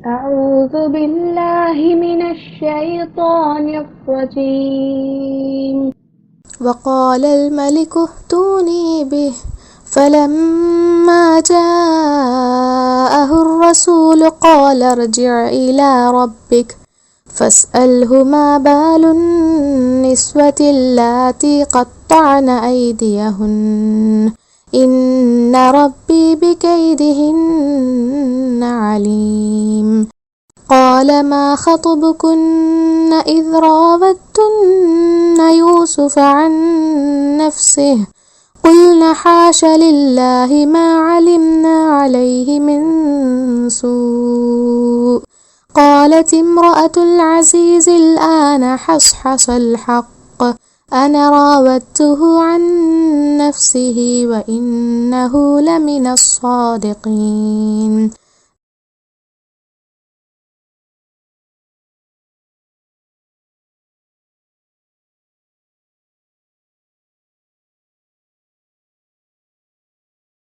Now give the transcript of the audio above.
أعوذ بالله من الشيطان الرجيم. وقال الملك ائتوني به فلما جاءه الرسول قال ارجع إلى ربك فاسأله ما بال النسوة اللاتي قطعن أيديهن إن ربي بكيدهن عليم. قال ما خطبكن إذ راودتن يوسف عن نفسه قلن حاش لله ما علمنا عليه من سوء. قالت امرأة العزيز الآن حصحص الحق أنا راودته عن نفسه وإنه لمن الصادقين.